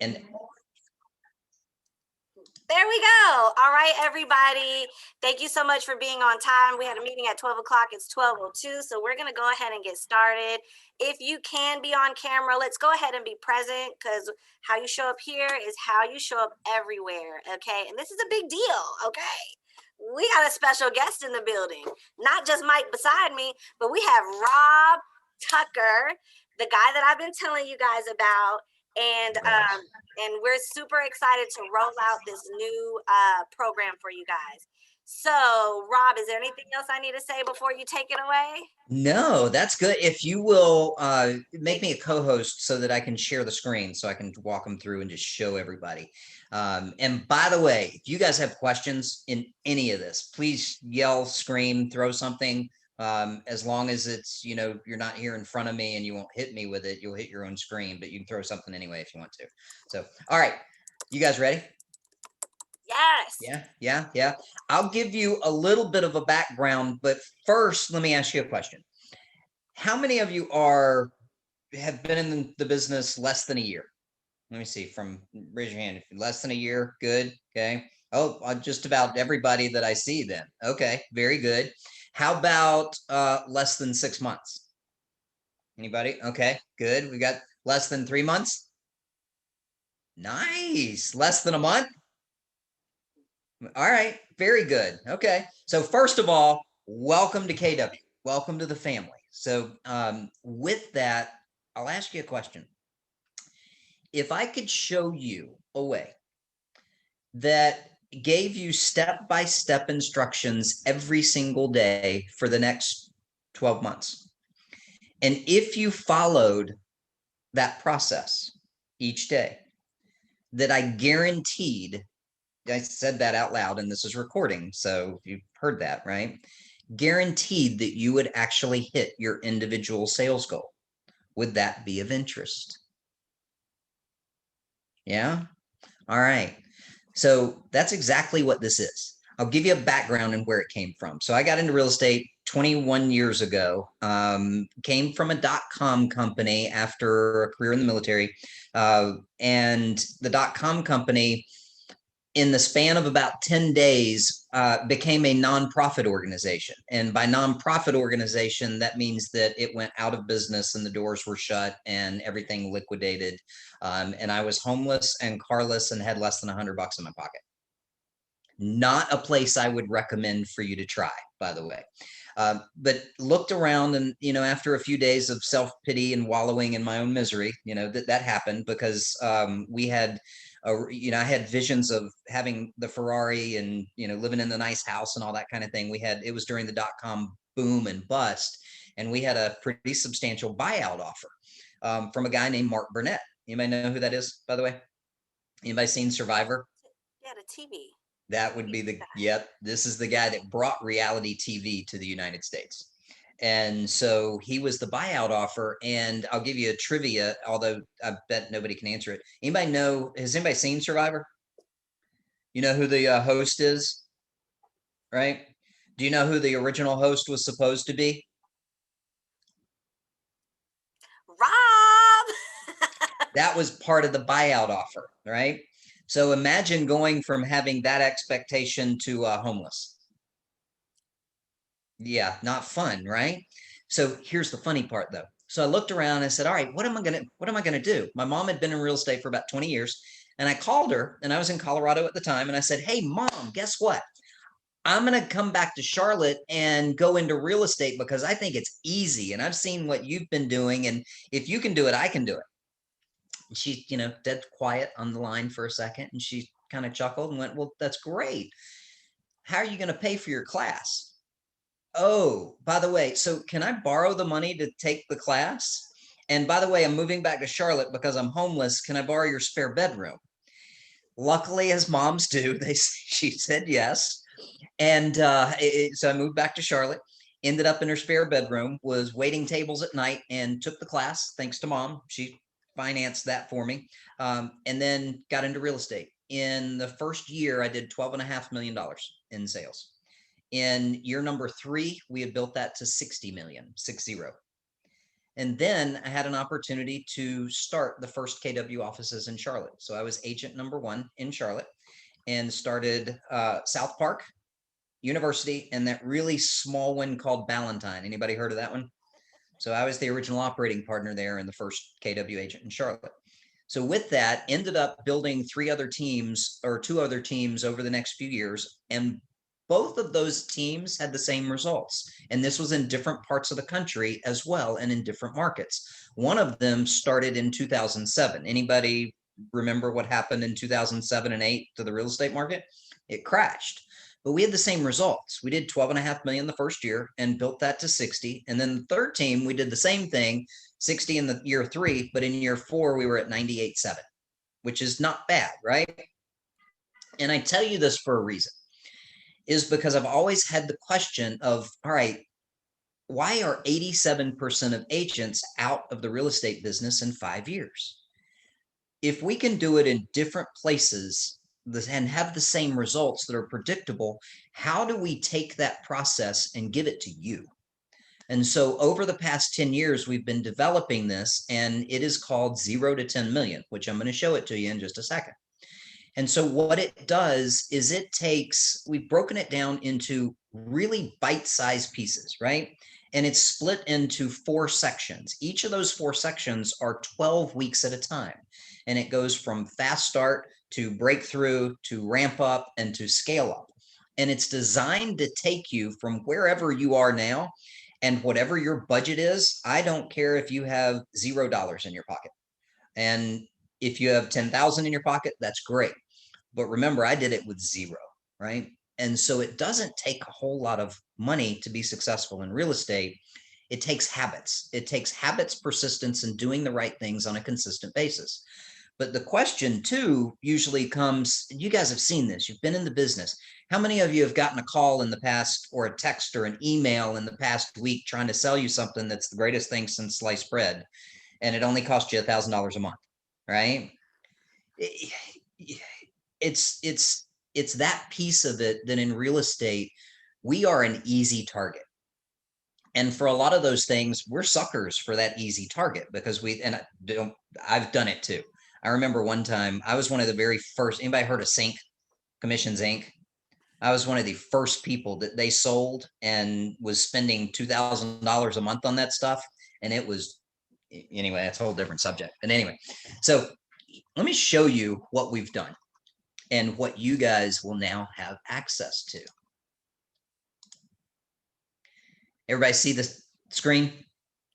And there we go. All right, everybody. Thank you so much for being on time. We had a meeting at 12 o'clock. It's 12:02. So we're going to go ahead and get started. If you can be on camera, let's go ahead and be present, because how you show up here is how you show up everywhere. Okay. And this is a big deal. Okay. We got a special guest in the building, not just Mike beside me, but we have Rob Tucker, the guy that I've been telling you guys about. And we're super excited to roll out this new program for you guys. So, Rob, is there anything else I need to say before you take it away? no, that's good. If you will make me a co-host so that I can share the screen so I can walk them through and just show everybody. And by the way, if you guys have questions in any of this, please yell, scream, throw something. As long as it's, you're not here in front of me and you won't hit me with it, you'll hit your own screen, but you can throw something anyway if you want to. So, all right, you guys ready? Yes. Yeah. I'll give you a little bit of a background, but first, let me ask you a question. How many of you have been in the business less than a year? Let me see. Raise your hand. If less than a year, good. Okay. Oh, just about everybody that I see then. Okay, very good. How about less than 6 months? Anybody? Okay, good. We got less than 3 months. Nice. Less than a month. All right, very good. Okay, so first of all, welcome to KW. Welcome to the family. So with that, I'll ask you a question. If I could show you a way that gave you step-by-step instructions every single day for the next 12 months, and if you followed that process each day, that I guaranteed, I said that out loud and this is recording, so you've heard that, right? Guaranteed that you would actually hit your individual sales goal. Would that be of interest? Yeah? All right. So that's exactly what this is. I'll give you a background and where it came from. So I got into real estate 21 years ago, came from a .com company after a career in the military. And the .com company, in the span of about 10 days, became a nonprofit organization. And by nonprofit organization, that means that it went out of business and the doors were shut and everything liquidated. And I was homeless and carless and had less than $100 in my pocket. Not a place I would recommend for you to try, by the way. But looked around and, after a few days of self-pity and wallowing in my own misery, that happened because we had I had visions of having the Ferrari and, living in the nice house and all that kind of thing. It was during the .com boom and bust, and we had a pretty substantial buyout offer from a guy named Mark Burnett. Anybody know who that is, by the way? Anybody seen Survivor? Yeah, the TV. That would be this is the guy that brought reality TV to the United States. And so he was the buyout offer. And I'll give you a trivia, although I bet nobody can answer it. Has anybody seen Survivor? You know who the host is, right? Do you know who the original host was supposed to be? Rob! That was part of the buyout offer, right? So imagine going from having that expectation to homeless. Yeah, not fun, right? So here's the funny part though. So I looked around and I said, all right, what am I gonna do? My mom had been in real estate for about 20 years. And I called her, and I was in Colorado at the time, and I said, hey mom, guess what? I'm gonna come back to Charlotte and go into real estate because I think it's easy. And I've seen what you've been doing. And if you can do it, I can do it. And she, dead quiet on the line for a second. And she kind of chuckled and went, well, that's great. How are you going to pay for your class? Oh, by the way, so can I borrow the money to take the class? And by the way, I'm moving back to Charlotte because I'm homeless. Can I borrow your spare bedroom? Luckily, as moms do, she said yes. And so I moved back to Charlotte, ended up in her spare bedroom, was waiting tables at night, and took the class. Thanks to mom. She financed that for me. And then got into real estate. In the first year, I did $12.5 million in sales. In year number 3, we had built that to 60 million, 60. And then I had an opportunity to start the first KW offices in Charlotte. So I was agent number 1 in Charlotte and started South Park University and that really small one called Ballantyne. Anybody heard of that one? So I was the original operating partner there and the first KW agent in Charlotte. So with that, ended up building 3 other teams or 2 other teams over the next few years. And both of those teams had the same results. And this was in different parts of the country as well and in different markets. One of them started in 2007. Anybody remember what happened in 2007 and 8 to the real estate market? It crashed. But we had the same results. We did 12.5 million the first year and built that to 60. And then the third team, we did the same thing, 60 in the year 3, but in year 4, we were at 98.7, which is not bad, right? And I tell you this for a reason, is because I've always had the question of, all right, why are 87% of agents out of the real estate business in 5 years? If we can do it in different places and have the same results that are predictable, how do we take that process and give it to you? And so over the past 10 years, we've been developing this, and it is called 0 to 10 million, which I'm going to show it to you in just a second. And so what it does is we've broken it down into really bite-sized pieces, right? And it's split into 4 sections. Each of those 4 sections are 12 weeks at a time. And it goes from fast start to breakthrough to ramp up and to scale up. And it's designed to take you from wherever you are now and whatever your budget is. I don't care if you have $0 in your pocket. And if you have 10,000 in your pocket, that's great. But remember, I did it with 0, right? And so it doesn't take a whole lot of money to be successful in real estate. It takes habits. It takes habits, persistence, and doing the right things on a consistent basis. But the question too usually comes, and you guys have seen this, you've been in the business. How many of you have gotten a call in the past or a text or an email in the past week trying to sell you something that's the greatest thing since sliced bread, and it only cost you $1,000 a month, right? It's that piece of it that in real estate, we are an easy target. And for a lot of those things, we're suckers for that easy target because I've done it too. I remember one time I was one of the very first, anybody heard of Sync, Commissions Inc.? I was one of the first people that they sold and was spending $2,000 a month on that stuff. And it was, anyway, that's a whole different subject. But anyway, so let me show you what we've done and what you guys will now have access to. Everybody see the screen?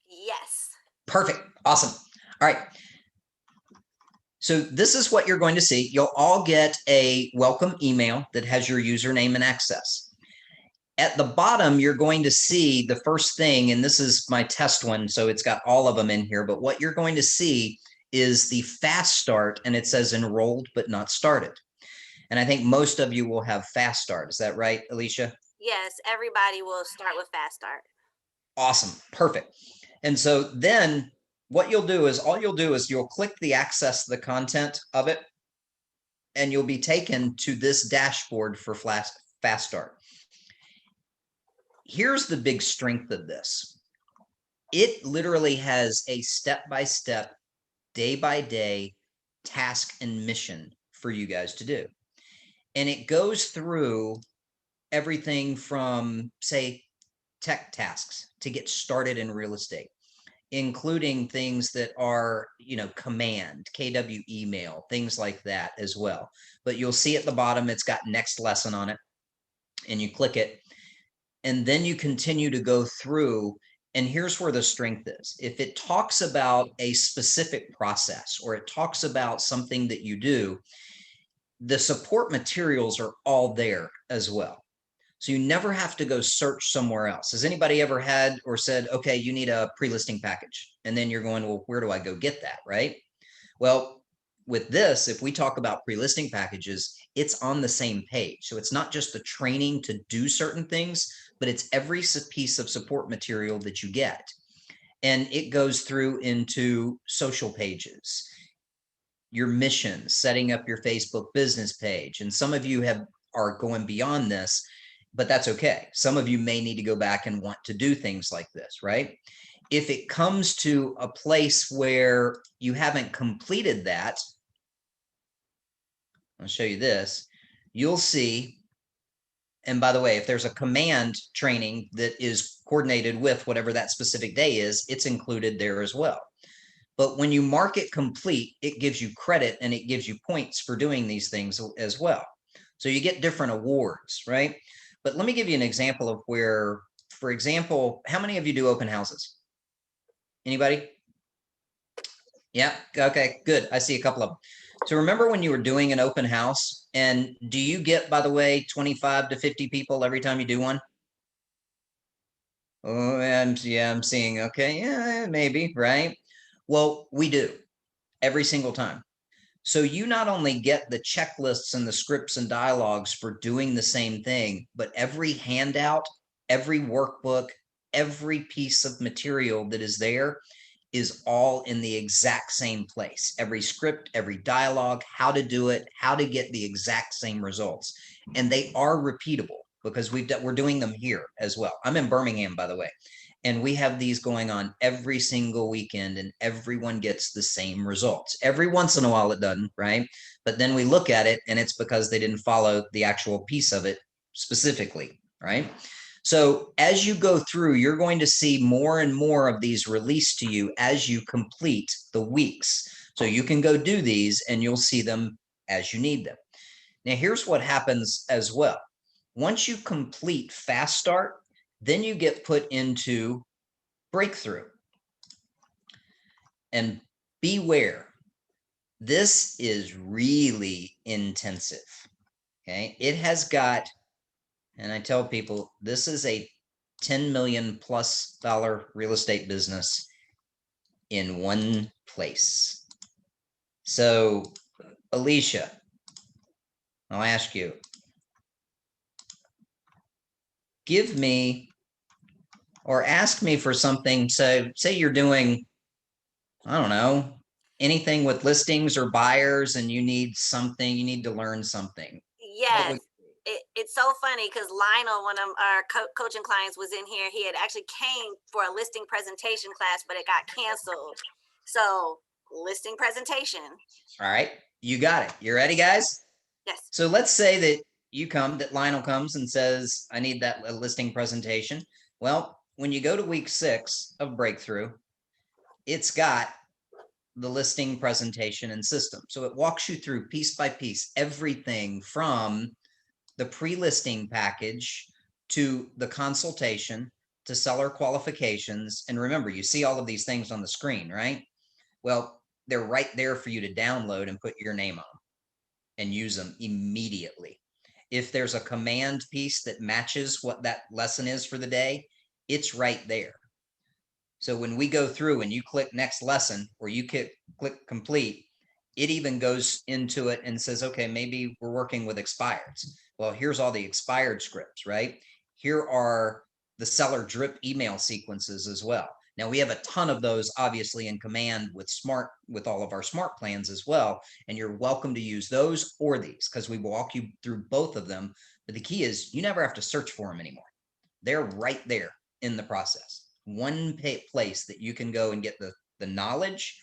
Yes. Perfect. Awesome. All right. So this is what you're going to see. You'll all get a welcome email that has your username and access. At the bottom, you're going to see the first thing, and this is my test one, so it's got all of them in here, but what you're going to see is the fast start, and it says enrolled but not started. And I think most of you will have fast start. Is that right, Alicia? Yes, everybody will start with fast start. Awesome. Perfect. And so then what you'll do is you'll click the access the content of it, and you'll be taken to this dashboard for fast start. Here's the big strength of this. It literally has a step-by-step, day-by-day task and mission for you guys to do. And it goes through everything from, say, tech tasks to get started in real estate, including things that are, command, KW email, things like that as well. But you'll see at the bottom, it's got next lesson on it, and you click it, and then you continue to go through. And here's where the strength is. If it talks about a specific process or it talks about something that you do, the support materials are all there as well. So you never have to go search somewhere else. Has anybody ever had or said, okay, you need a pre-listing package? And then you're going, well, where do I go get that, right? Well, with this, if we talk about pre-listing packages, it's on the same page. So it's not just the training to do certain things, but it's every piece of support material that you get. And it goes through into social pages, your mission, setting up your Facebook business page. And some of you are going beyond this, but that's okay. Some of you may need to go back and want to do things like this, right? If it comes to a place where you haven't completed that, I'll show you this, you'll see, and by the way, if there's a command training that is coordinated with whatever that specific day is, it's included there as well. But when you mark it complete, it gives you credit and it gives you points for doing these things as well. So you get different awards, right? But let me give you an example of where, for example, how many of you do open houses? Anybody? Yeah. Okay, good. I see a couple of them. So remember when you were doing an open house, and do you get, by the way, 25 to 50 people every time you do one? Oh, and yeah, I'm seeing, okay, yeah, maybe, right? Well, we do every single time. So you not only get the checklists and the scripts and dialogues for doing the same thing, but every handout, every workbook, every piece of material that is there is all in the exact same place. Every script, every dialogue, how to do it, how to get the exact same results. And they are repeatable because we're doing them here as well. I'm in Birmingham, by the way, and we have these going on every single weekend, and everyone gets the same results. Every once in a while it doesn't, right? But then we look at it and it's because they didn't follow the actual piece of it specifically, right? So as you go through, you're going to see more and more of these released to you as you complete the weeks. So you can go do these and you'll see them as you need them. Now, here's what happens as well. Once you complete Fast Start, then you get put into Breakthrough. And beware, this is really intensive. Okay. It has got, and I tell people, this is a 10 million plus dollar real estate business in one place. So, Alicia, I'll ask you, give me or ask me for something. So, say you're doing, I don't know, anything with listings or buyers, and you need something, you need to learn something. What Yes. would It's so funny because Lionel, one of our coaching clients, was in here. He had actually came for a listing presentation class, but it got canceled. So, listing presentation. All right, you got it. You ready, guys? Yes. So let's say that Lionel comes and says, I need that listing presentation. Well, when you go to week 6 of Breakthrough, it's got the listing presentation and system. So it walks you through piece by piece, everything from the pre-listing package to the consultation to seller qualifications. And remember, you see all of these things on the screen, right? Well, they're right there for you to download and put your name on and use them immediately. If there's a command piece that matches what that lesson is for the day, it's right there. So when we go through and you click next lesson or you click complete, it even goes into it and says, okay, maybe we're working with expireds. Well, here's all the expired scripts, right? Here are the seller drip email sequences as well. Now we have a ton of those obviously in command with all of our smart plans as well. And you're welcome to use those or these because we walk you through both of them. But the key is you never have to search for them anymore. They're right there in the process. One place that you can go and get the knowledge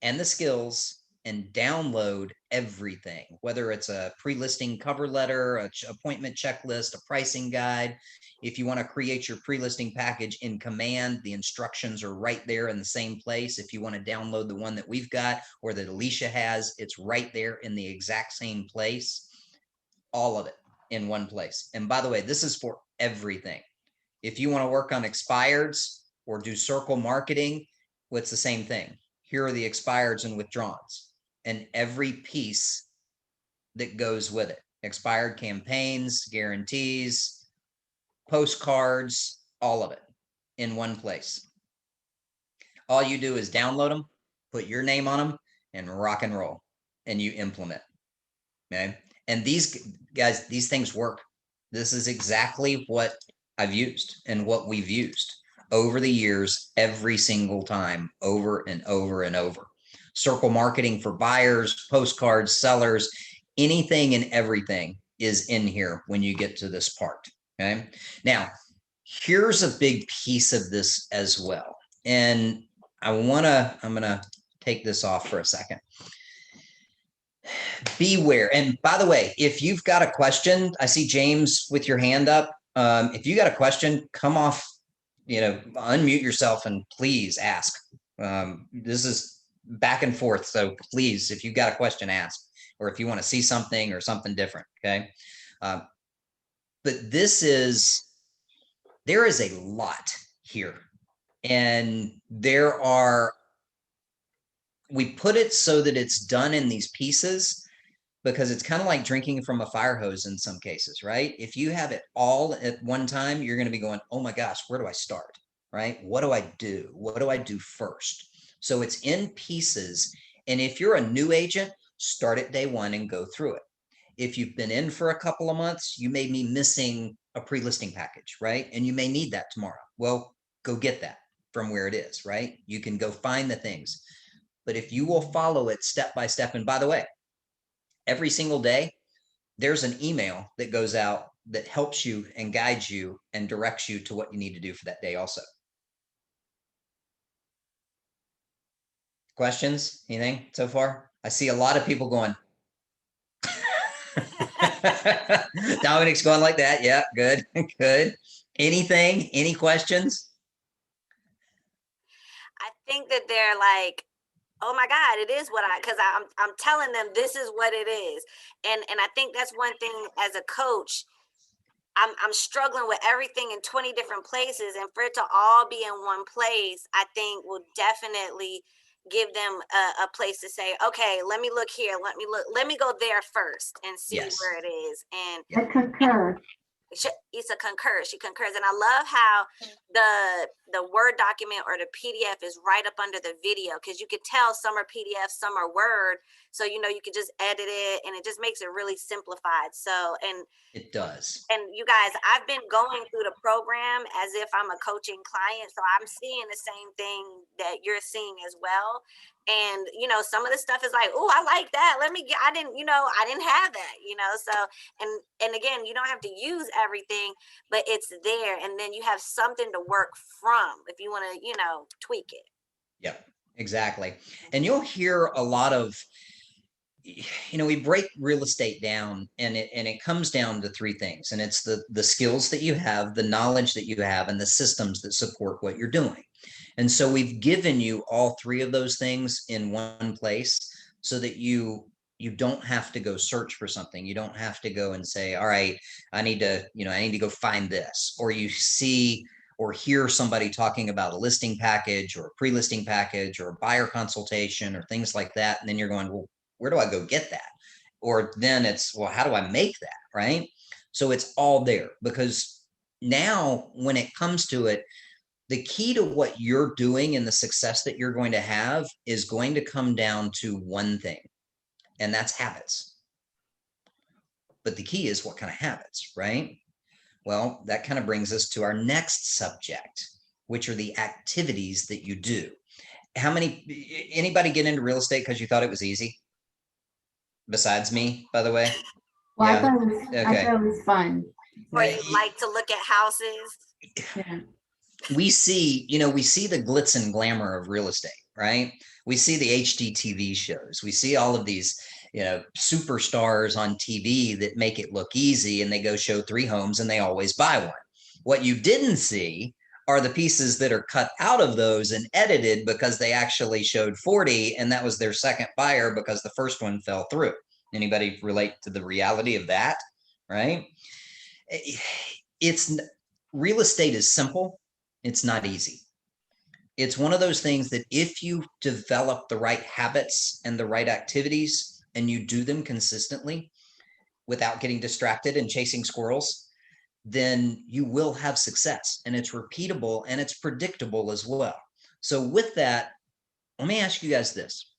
and the skills and download everything, whether it's a pre-listing cover letter, a appointment checklist, a pricing guide. If you want to create your pre-listing package in command, the instructions are right there in the same place. If you want to download the one that we've got or that Alicia has, it's right there in the exact same place. All of it in one place. And by the way, this is for everything. If you want to work on expireds or do circle marketing, what's the same thing? Here are the expireds and withdrawals and every piece that goes with it. Expired campaigns, guarantees, postcards, all of it in one place. All you do is download them, put your name on them, and rock and roll, and you implement. Okay. And these guys, these things work. This is exactly what I've used and what we've used over the years, every single time, over and over and over. Circle marketing for buyers, postcards, sellers, anything and everything is in here when you get to this part. Okay. Now, here's a big piece of this as well. And I'm gonna take this off for a second. Beware. And by the way, if you've got a question, I see James with your hand up. If you got a question, come off, unmute yourself and please ask. This is back and forth. So please, if you've got a question, ask, or if you want to see something or something different. Okay. But there is a lot here. And we put it so that it's done in these pieces, because it's kind of like drinking from a fire hose in some cases, right? If you have it all at one time, you're going to be going, oh my gosh, where do I start? Right? What do I do? What do I do first? So it's in pieces. And if you're a new agent, start at day one and go through it. If you've been in for a couple of months, you may be missing a pre-listing package, right? And you may need that tomorrow. Well, go get that from where it is, right? You can go find the things. But if you will follow it step by step, and by the way, every single day, there's an email that goes out that helps you and guides you and directs you to what you need to do for that day also. Questions? Anything so far? I see a lot of people going. Dominic's going like that. Yeah, good, good. Anything? Any questions? I think that they're like, oh my God, it is what because I'm telling them this is what it is. And I think that's one thing as a coach, I'm struggling with everything in 20 different places, and for it to all be in one place, I think will definitely give them a place to say, okay, let me look here. Let me go there first and see Yes. where it is. And I concur. Issa concurs. She concurs, and I love how the Word document or the PDF is right up under the video, because you could tell some are PDF, some are Word, so you could just edit it, and it just makes it really simplified. So, and it does. And you guys, I've been going through the program as if I'm a coaching client, so I'm seeing the same thing that you're seeing as well. And some of the stuff is like, oh, I like that. I didn't have that. So and again, you don't have to use everything, but it's there, and then you have something to work from if you want to tweak it. Yep, exactly. And you'll hear a lot of, we break real estate down, and it comes down to three things. And it's the skills that you have, the knowledge that you have, and the systems that support what you're doing. And so we've given you all three of those things in one place, so that you don't have to go search for something. You don't have to go and say, all right, I need to go find this. Or you see or hear somebody talking about a listing package or a pre-listing package or a buyer consultation or things like that. And then you're going, well, where do I go get that? Or then it's, well, how do I make that? Right. So it's all there, because now when it comes to it, the key to what you're doing and the success that you're going to have is going to come down to one thing, and that's habits. But the key is what kind of habits, right? Well, that kind of brings us to our next subject, which are the activities that you do. Anybody get into real estate because you thought it was easy? Besides me, by the way. Well, Yeah. I thought it was fun. Or you like to look at houses. Yeah. We see the glitz and glamour of real estate, right? We see the HGTV shows. We see all of these, superstars on TV that make it look easy, and they go show 3 homes and they always buy one. What you didn't see are the pieces that are cut out of those and edited because they actually showed 40, and that was their second buyer because the first one fell through. Anybody relate to the reality of that, right? Real estate is simple. It's not easy. It's one of those things that if you develop the right habits and the right activities and you do them consistently without getting distracted and chasing squirrels, then you will have success, and it's repeatable and it's predictable as well. So with that, let me ask you guys this.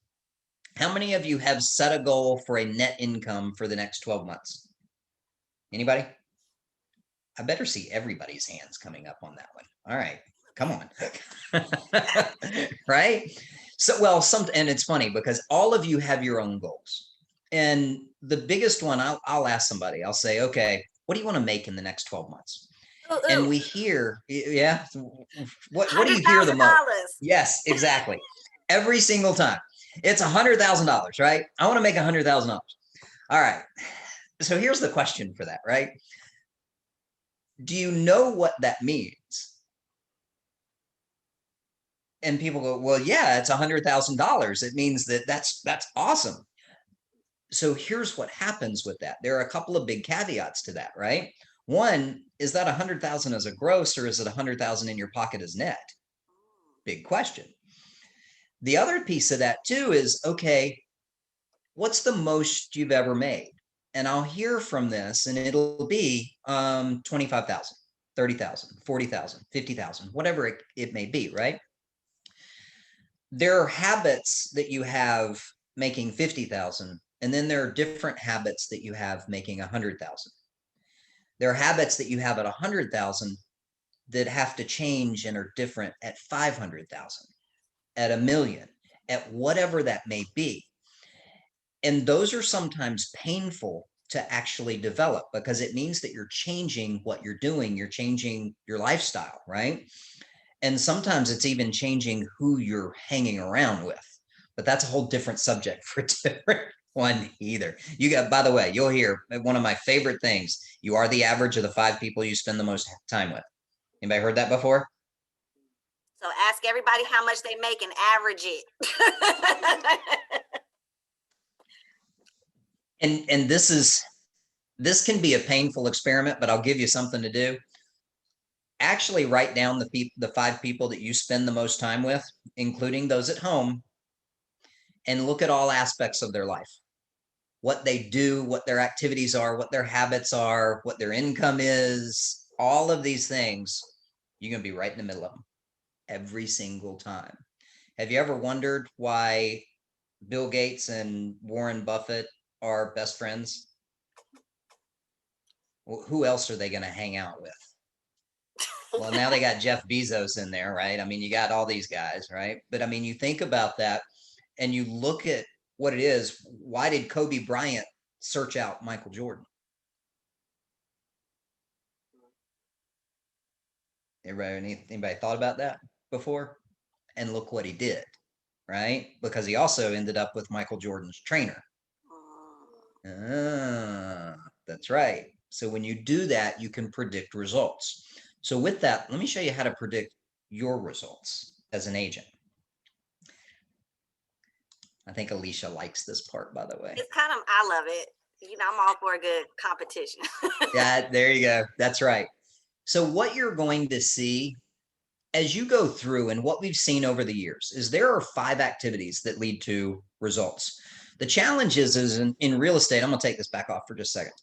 How many of you have set a goal for a net income for the next 12 months? Anybody? I better see everybody's hands coming up on that one. All right, come on. Right? So, and it's funny because all of you have your own goals. And the biggest one, I'll ask somebody, I'll say, okay, what do you want to make in the next 12 months? Ooh, And ooh, we hear, yeah, what do you hear the most? $100,000. Yes, exactly. Every single time. It's $100,000, right? I want to make $100,000. All right. So here's the question for that, right? Do you know what that means? And people go, well, yeah, it's $100,000. It means that's awesome. So here's what happens with that. There are a couple of big caveats to that, right? One, is that 100,000 as a gross, or is it 100,000 in your pocket as net? Big question. The other piece of that too is, okay, what's the most you've ever made? And I'll hear from this and it'll be 25,000, 30,000, 40,000, 50,000, whatever it may be, right? There are habits that you have making 50,000, and then there are different habits that you have making 100,000. There are habits that you have at 100,000 that have to change and are different at 500,000, at a million, at whatever that may be. And those are sometimes painful to actually develop because it means that you're changing what you're doing, you're changing your lifestyle, right? And sometimes it's even changing who you're hanging around with. But that's a whole different subject for a different one either. You got, by the way, you'll hear one of my favorite things. You are the average of the 5 people you spend the most time with. Anybody heard that before? So ask everybody how much they make and average it. And this can be a painful experiment, but I'll give you something to do. Actually write down the 5 people that you spend the most time with, including those at home, and look at all aspects of their life. What they do, what their activities are, what their habits are, what their income is, all of these things, you're going to be right in the middle of them every single time. Have you ever wondered why Bill Gates and Warren Buffett are best friends? Well, who else are they going to hang out with? Well, now they got Jeff Bezos in there, right? I mean, you got all these guys, right? But I mean, you think about that and you look at what it is. Why did Kobe Bryant search out Michael Jordan? Anybody thought about that before? And look what he did, right? Because he also ended up with Michael Jordan's trainer. Ah, that's right. So when you do that, you can predict results. So with that, let me show you how to predict your results as an agent. I think Alicia likes this part, by the way. It's kind of, I love it. You know, I'm all for a good competition. Yeah, there you go. That's right. So what you're going to see as you go through, and what we've seen over the years, is there are 5 activities that lead to results. The challenge is in real estate, I'm going to take this back off for just a second.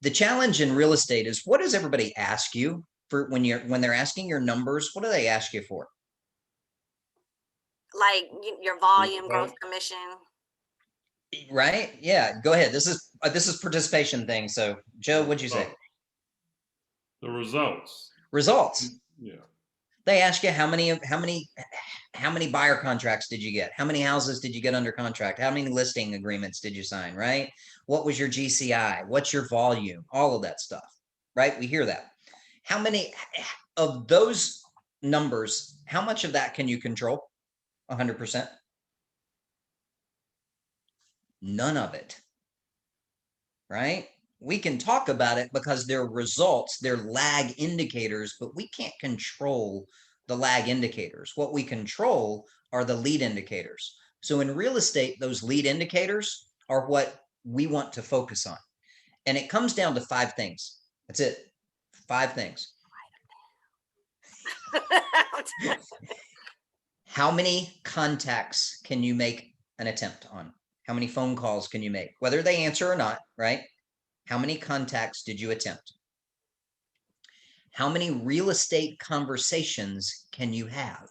The challenge in real estate is, what does everybody ask you for when they're asking your numbers? What do they ask you for? Like your volume, growth, commission. Right? Yeah. Go ahead. This is participation thing. So, Joe, what'd you say? The results. Results. Yeah. They ask you how many buyer contracts did you get? How many houses did you get under contract? How many listing agreements did you sign? Right? What was your GCI? What's your volume? All of that stuff. Right? We hear that. How many of those numbers? How much of that can you control? 100%. None of it. Right? We can talk about it because they're results, they're lag indicators, but we can't control the lag indicators. What we control are the lead indicators. So in real estate, those lead indicators are what we want to focus on. And it comes down to 5 things. That's it. 5 things. How many contacts can you make an attempt on? How many phone calls can you make? Whether they answer or not, right? How many contacts did you attempt? How many real estate conversations can you have?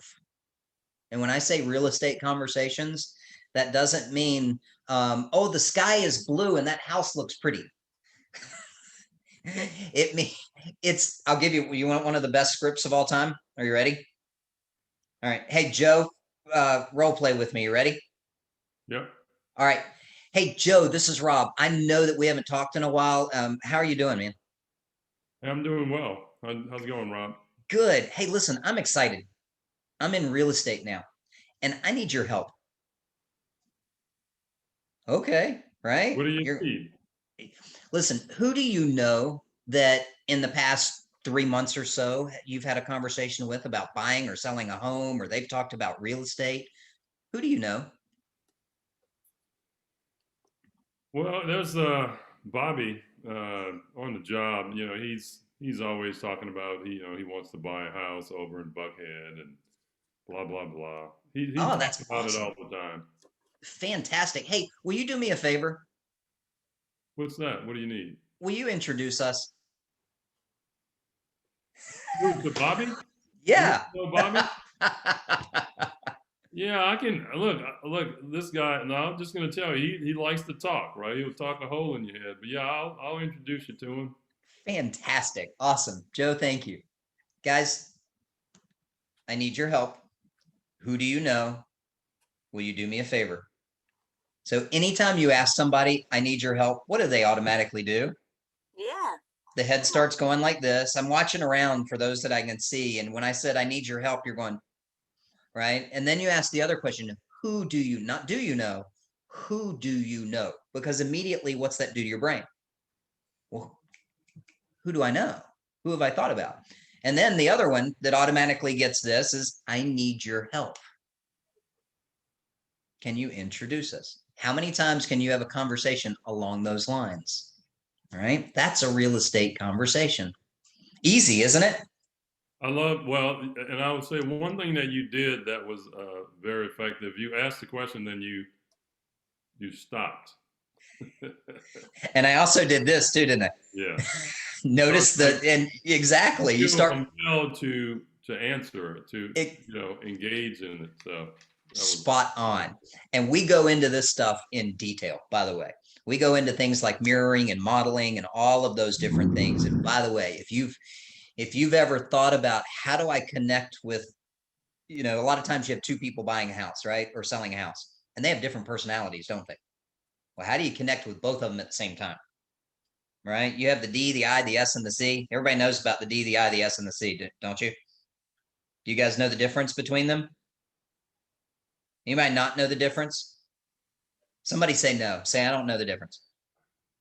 And when I say real estate conversations, that doesn't mean, oh, the sky is blue and that house looks pretty. I'll give you, you want one of the best scripts of all time? Are you ready? All right. Hey, Joe, role play with me. You ready? Yep. All right. Hey, Joe, this is Rob. I know that we haven't talked in a while. How are you doing, man? I'm doing well. How's it going, Rob? Good. Hey, listen, I'm excited. I'm in real estate now, and I need your help. Okay, right? What do you need? Listen, who do you know that in the past 3 months or so you've had a conversation with about buying or selling a home, or they've talked about real estate? Who do you know? Well, there's Bobby on the job. You know, he's always talking about he wants to buy a house over in Buckhead and blah blah blah. He Oh, talks that's about it awesome. all the time. Fantastic. Hey, will you do me a favor? What's that? What do you need? Will you introduce us? Who's the Bobby? You want Yeah. to know Bobby? Yeah, I can look. Look, this guy. No, I'm just gonna tell you, he likes to talk, right? He'll talk a hole in your head. But yeah, I'll introduce you to him. Fantastic. Awesome. Joe, thank you. Guys, I need your help. Who do you know? Will you do me a favor? So anytime you ask somebody, I need your help, what do they automatically do? Yeah. The head starts going like this. I'm watching around for those that I can see. And when I said, I need your help, you're going, right? And then you ask the other question, who do you, not do you know? Who do you know? Because immediately, what's that do to your brain? Well, who do I know? Who have I thought about? And then the other one that automatically gets this is, I need your help. Can you introduce us? How many times can you have a conversation along those lines? All right. That's a real estate conversation. Easy, isn't it? Well, and I would say one thing that you did that was very effective. You asked the question, then you stopped. And I also did this too, didn't I? Yeah. Notice Like, that, and exactly, you feel start compelled to answer it, to it, engage in it. So that was spot on. And we go into this stuff in detail, by the way. We go into things like mirroring and modeling and all of those different things. And by the way, if you've ever thought about how do I connect with, a lot of times you have two people buying a house, right? Or selling a house, and they have different personalities, don't they? Well, how do you connect with both of them at the same time? Right? You have the D, the I, the S, and the C. Everybody knows about the D, the I, the S, and the C, don't you? Do you guys know the difference between them? You might not know the difference. Somebody say no. Say, I don't know the difference.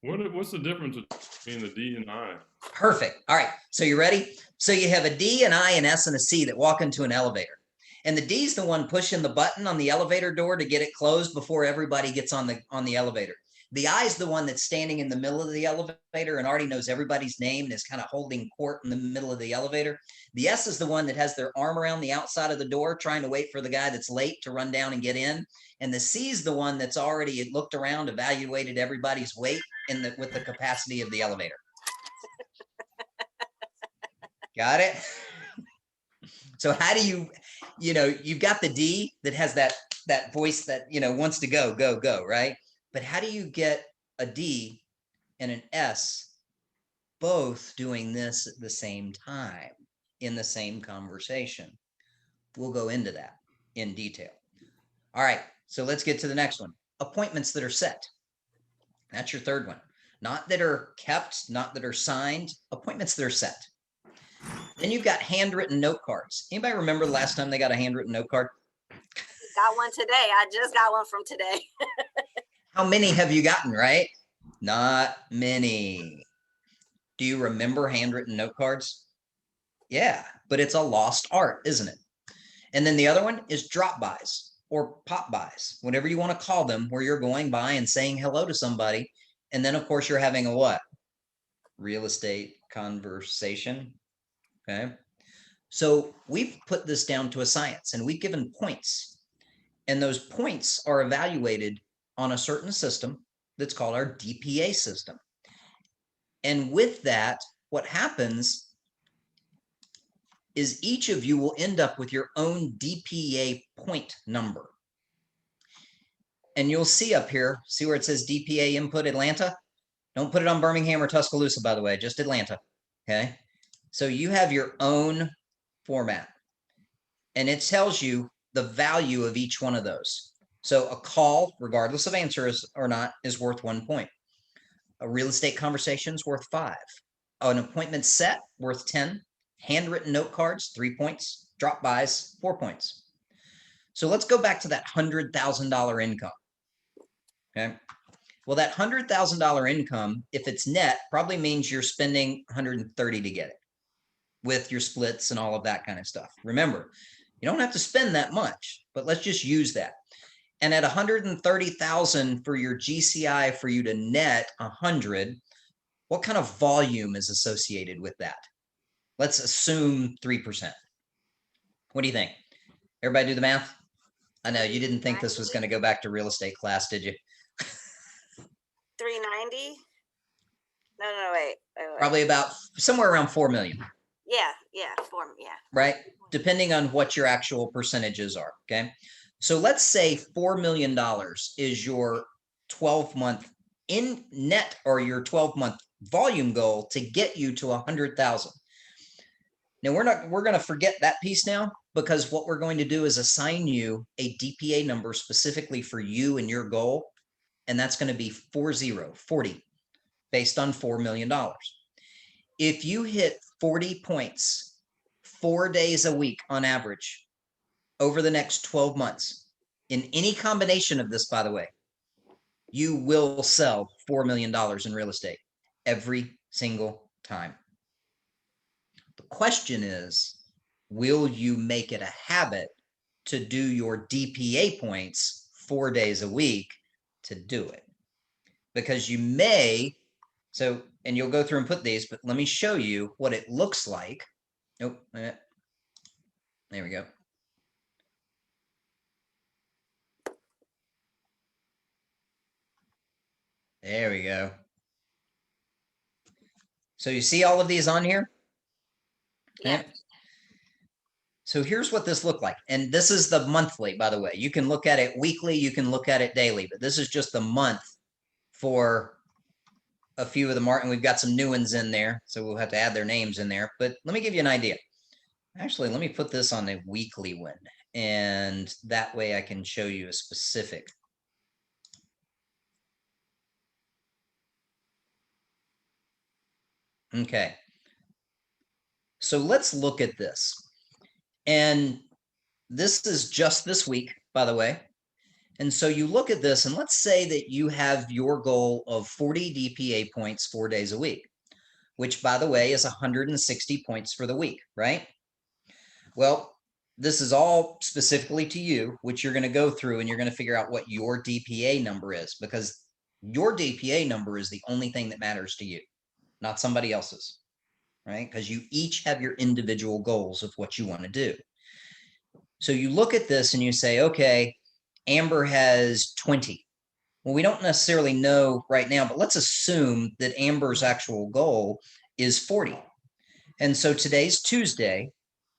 what's the difference between the D and I? Perfect. All right. So you ready? So you have a D, an I, an S, and a C that walk into an elevator. And the D is the one pushing the button on the elevator door to get it closed before everybody gets on the elevator. The I is the one that's standing in the middle of the elevator and already knows everybody's name and is kind of holding court in the middle of the elevator. The S is the one that has their arm around the outside of the door, trying to wait for the guy that's late to run down and get in. And the C is the one that's already looked around, evaluated everybody's weight with the capacity of the elevator. Got it? So how do you've got the D that has that voice that, wants to go, go, go, right? But how do you get a D and an S both doing this at the same time in the same conversation? We'll go into that in detail. All right, so let's get to the next one. Appointments that are set. That's your third one. Not that are kept, not that are signed, appointments that are set. Then you've got handwritten note cards. Anybody remember the last time they got a handwritten note card? Got one today. I just got one from today. How many have you gotten, right? Not many. Do you remember handwritten note cards? Yeah, but it's a lost art, isn't it? And then the other one is drop bys or pop bys, whatever you want to call them, where you're going by and saying hello to somebody. And then, of course, you're having a what? Real estate conversation. Okay. So we've put this down to a science and we've given points. And those points are evaluated on a certain system that's called our DPA system. And with that, what happens is each of you will end up with your own DPA point number. And you'll see up here, see where it says DPA input Atlanta? Don't put it on Birmingham or Tuscaloosa, by the way, just Atlanta. Okay. So you have your own format and it tells you the value of each one of those. So a call, regardless of answer or not, is worth 1 point. A real estate conversation is worth 5. An appointment set worth 10. Handwritten note cards, 3 points. Drop buys, 4 points. So let's go back to that $100,000 income. Okay. Well, that $100,000 income, if it's net, probably means you're spending 130 to get it with your splits and all of that kind of stuff. Remember, you don't have to spend that much, but let's just use that. And at 130,000 for your GCI for you to net 100, what kind of volume is associated with that? Let's assume 3%. What do you think? Everybody do the math? I know you didn't think this was going to go back to real estate class, did you? 390? No, wait. Probably about somewhere around 4 million. Yeah, right? Depending on what your actual percentages are, okay? So let's say $4 million is your 12-month in net or your 12-month volume goal to get you to 100,000. Now we're going to forget that piece now, because what we're going to do is assign you a DPA number specifically for you and your goal. And that's going to be 40, based on $4 million. If you hit 40 points 4 days a week on average over the next 12 months, in any combination of this, by the way, you will sell $4 million in real estate every single time. The question is, will you make it a habit to do your DPA points 4 days a week to do it? Because you may, and you'll go through and put these, but let me show you what it looks like. Oh, there we go. There we go. So you see all of these on here? Yeah. So here's what this looked like. And this is the monthly, by the way. You can look at it weekly, you can look at it daily, but this is just the month for a few of the and we've got some new ones in there, so we'll have to add their names in there. But let me give you an idea. Actually, let me put this on a weekly one, and that way I can show you a specific. Okay. So let's look at this. And this is just this week, by the way. And so you look at this, and let's say that you have your goal of 40 DPA points 4 days a week, which, by the way, is 160 points for the week, right? Well, this is all specifically to you, which you're going to go through, and you're going to figure out what your DPA number is, because your DPA number is the only thing that matters to you, not somebody else's, right? Because you each have your individual goals of what you want to do. So you look at this and you say, okay, Amber has 20. Well, we don't necessarily know right now, but let's assume that Amber's actual goal is 40. And so today's Tuesday.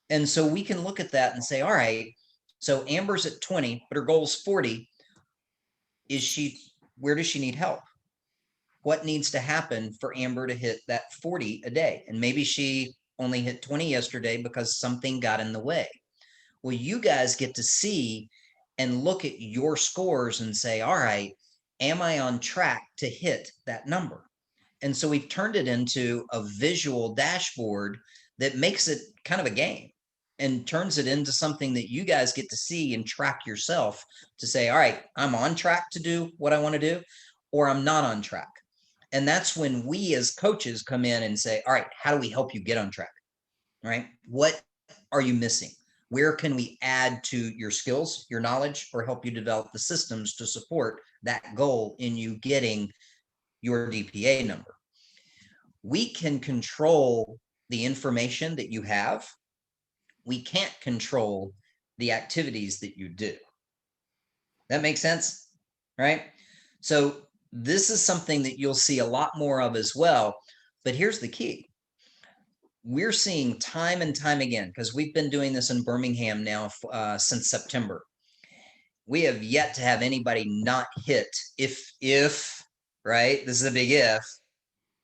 And so we can look at that and say, all right, so Amber's at 20, but her goal is 40. Where does she need help? What needs to happen for Amber to hit that 40 a day? And maybe she only hit 20 yesterday because something got in the way. Well, you guys get to see and look at your scores and say, all right, am I on track to hit that number? And so we've turned it into a visual dashboard that makes it kind of a game and turns it into something that you guys get to see and track yourself to say, all right, I'm on track to do what I want to do, or I'm not on track. And that's when we as coaches come in and say, all right, how do we help you get on track? Right? What are you missing? Where can we add to your skills, your knowledge, or help you develop the systems to support that goal in you getting your DPA number? We can control the information that you have. We can't control the activities that you do. That makes sense, right? So this is something that you'll see a lot more of as well. But here's the key. We're seeing time and time again, because we've been doing this in Birmingham now since September. We have yet to have anybody not hit if, right? This is a big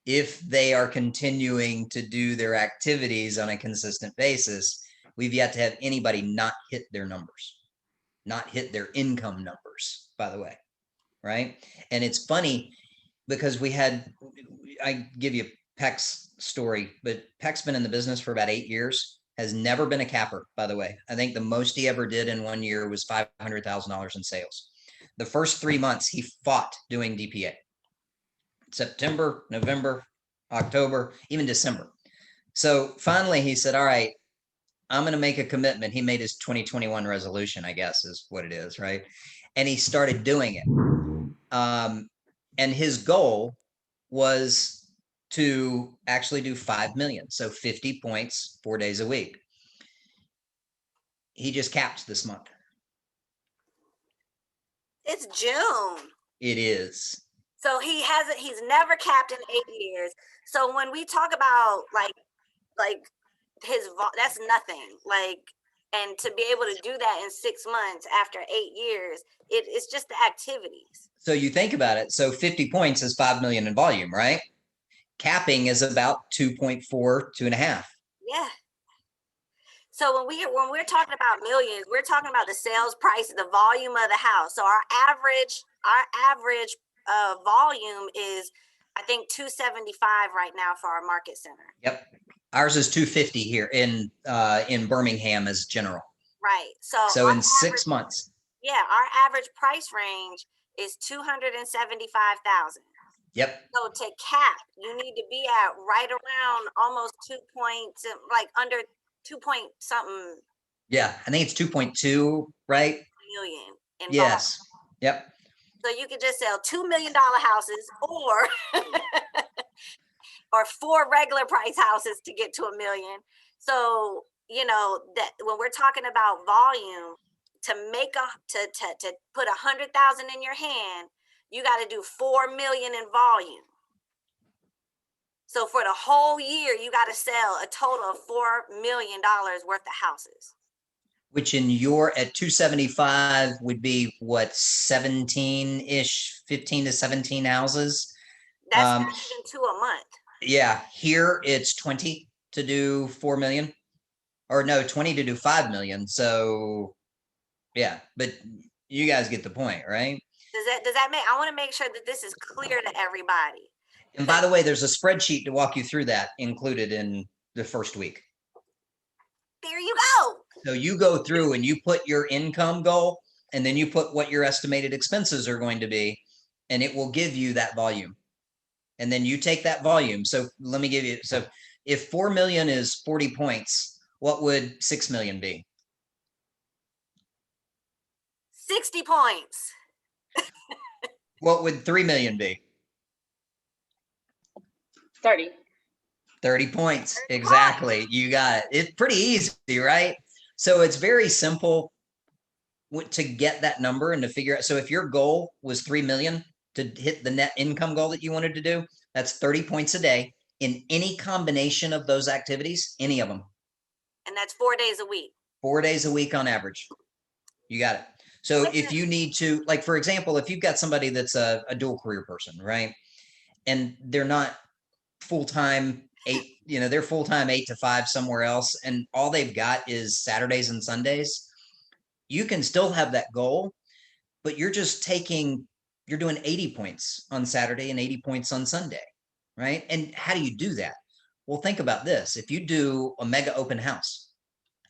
if they are continuing to do their activities on a consistent basis. We've yet to have anybody not hit their numbers, not hit their income numbers, by the way, right? And it's funny because I give you Peck's story, but Peck's been in the business for about 8 years, has never been a capper, by the way. I think the most he ever did in 1 year was $500,000 in sales. The first 3 months he fought doing DPA. September, November, October, even December. So finally he said, all right, I'm going to make a commitment. He made his 2021 resolution, I guess is what it is, right? And he started doing it. And his goal was to actually do 5 million. So 50 points, 4 days a week. He just capped this month. It's June. It is. So he's never capped in 8 years. So when we talk about like that's nothing. Like, and to be able to do that in 6 months after 8 years, it's just the activities. So you think about it. So 50 points is 5 million in volume, right? Capping is about 2.4, 2.5. Yeah. So when we're talking about millions, we're talking about the sales price, the volume of the house. So our average volume is, I think, 275 right now for our market center. Yep. Ours is 250 here in Birmingham as general. Right. So in 6 months. Yeah, our average price range is 275,000. Yep. So to cap, you need to be at right around almost 2 points, like under 2 point something. Yeah, I think it's 2.2, right? Million. Yes. Yep. So you could just sell $2 million houses or 4 regular price houses to get to $1 million. So, you know, that when we're talking about volume, to put 100,000 in your hand, you got to do 4 million in volume. So for the whole year, you got to sell a total of $4 million worth of houses. Which in at 275 would be what, 17-ish, 15 to 17 houses? That's not even 2 a month. Yeah, here it's 20 to do 4 million, or no, 20 to do 5 million. So yeah, but you guys get the point, right? Does that make, I want to make sure that this is clear to everybody. And by the way, there's a spreadsheet to walk you through that included in the first week. There you go. So you go through and you put your income goal, and then you put what your estimated expenses are going to be, and it will give you that volume. And then you take that volume. So let me give you, so if 4 million is 40 points, what would 6 million be? 60 points. What would 3 million be? 30. 30 points. Exactly. You got it. It's pretty easy, right? So it's very simple to get that number and to figure out. So if your goal was 3 million to hit the net income goal that you wanted to do, that's 30 points a day in any combination of those activities, any of them. And that's 4 days a week. 4 days a week on average. You got it. So if you need to, like, for example, if you've got somebody that's a dual career person, right? And they're not full-time they're full-time 8 to 5 somewhere else, and all they've got is Saturdays and Sundays, you can still have that goal, but you're doing 80 points on Saturday and 80 points on Sunday, right? And how do you do that? Well, think about this. If you do a mega open house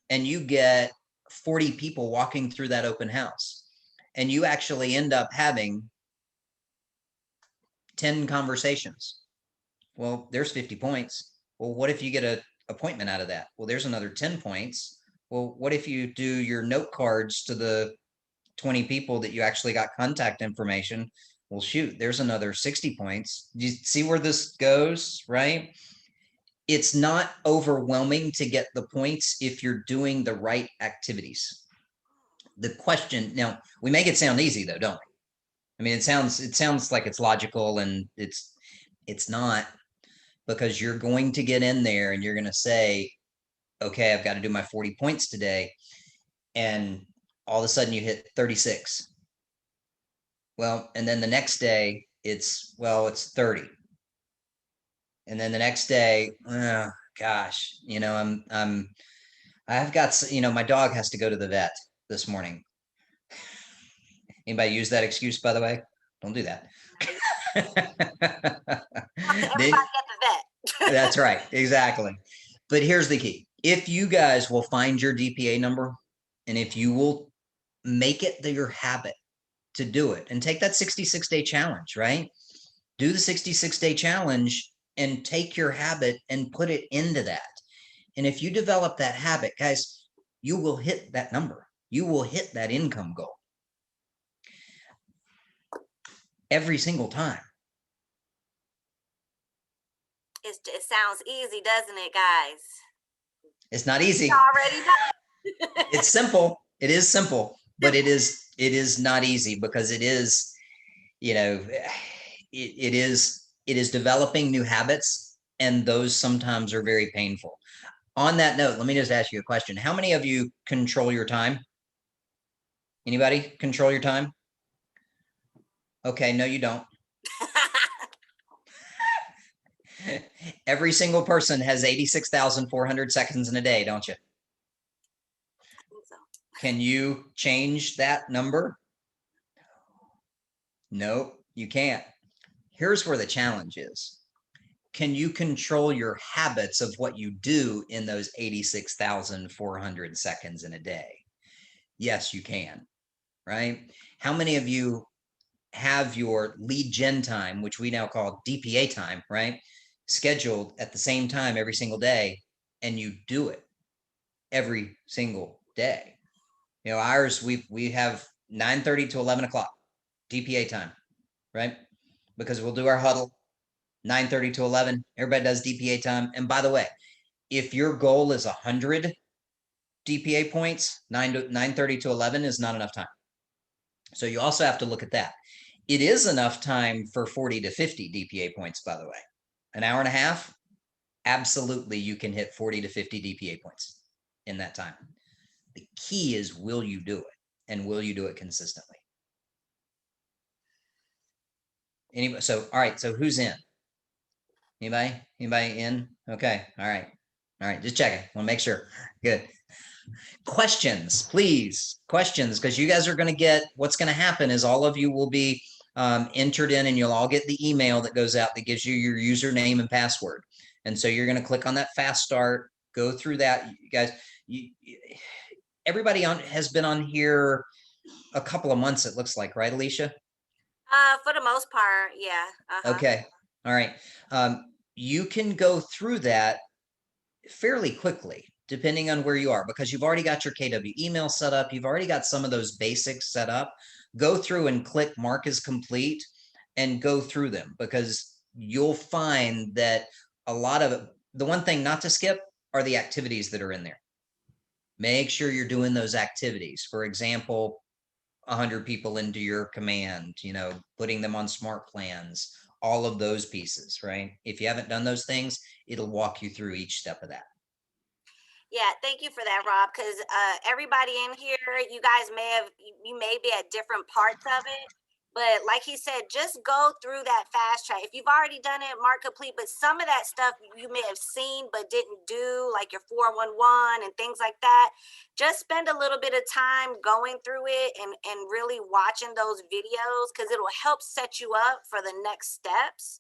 and you get 40 people walking through that open house, and you actually end up having 10 conversations, well, there's 50 points. Well, what if you get an appointment out of that? Well, there's another 10 points. Well, what if you do your note cards to the 20 people that you actually got contact information? Well, shoot, there's another 60 points. Do you see where this goes, right? It's not overwhelming to get the points if you're doing the right activities. The question, now, we make it sound easy though, don't we? I mean, it sounds like it's logical, and it's not, because you're going to get in there and you're going to say, okay, I've got to do my 40 points today. And all of a sudden you hit 36. Well, and then the next day it's 30. And then the next day, oh gosh, I've got, my dog has to go to the vet this morning. Anybody use that excuse, by the way? Don't do that. Everybody at the vet. That's right. Exactly. But here's the key. If you guys will find your DPA number and if you will make it your habit to do it and take that 66-day challenge, right? Do the 66-day challenge and take your habit and put it into that. And if you develop that habit, guys, you will hit that number. You will hit that income goal every single time. It sounds easy, doesn't it, guys? It's not easy. You already know. It's simple. It is simple, but it is not easy because it is, you know, it is developing new habits, and those sometimes are very painful. On that note, let me just ask you a question. How many of you control your time? Anybody control your time? Okay, no, you don't. Every single person has 86,400 seconds in a day, don't you? Can you change that number? No, you can't. Here's where the challenge is. Can you control your habits of what you do in those 86,400 seconds in a day? Yes, you can, right? How many of you have your lead gen time, which we now call DPA time, right? Scheduled at the same time every single day, and you do it every single day. You know, ours, we have 9:30 to 11 o'clock DPA time, right? Because we'll do our huddle 9:30 to 11. Everybody does DPA time. And by the way, if your goal is 100 DPA points, 9:30 to 11 is not enough time. So you also have to look at that. It is enough time for 40 to 50 DPA points, by the way. An hour and a half, absolutely you can hit 40 to 50 DPA points in that time. The key is, will you do it? And will you do it consistently? Anybody? So, all right. So who's in? Anybody in? Okay. All right. All right. Just checking. Want to make sure. Good. Questions, please. Questions, because you guys are going to get, what's going to happen is all of you will be entered in, and you'll all get the email that goes out that gives you your username and password. And so you're going to click on that fast start, go through that. You guys, everybody has been on here a couple of months, it looks like, right, Alicia? For the most part, yeah. Okay. All right. You can go through that fairly quickly, depending on where you are, because you've already got your KW email set up. You've already got some of those basics set up. Go through and click mark as complete and go through them, because you'll find that a lot of the one thing not to skip are the activities that are in there. Make sure you're doing those activities. For example, 100 people into your command, you know, putting them on smart plans, all of those pieces, right? If you haven't done those things, it'll walk you through each step of that. Yeah, thank you for that, Rob, because everybody in here, you guys you may be at different parts of it, but like he said, just go through that fast track. If you've already done it, mark complete, but some of that stuff you may have seen but didn't do, like your 411 and things like that, just spend a little bit of time going through it and really watching those videos, because it'll help set you up for the next steps.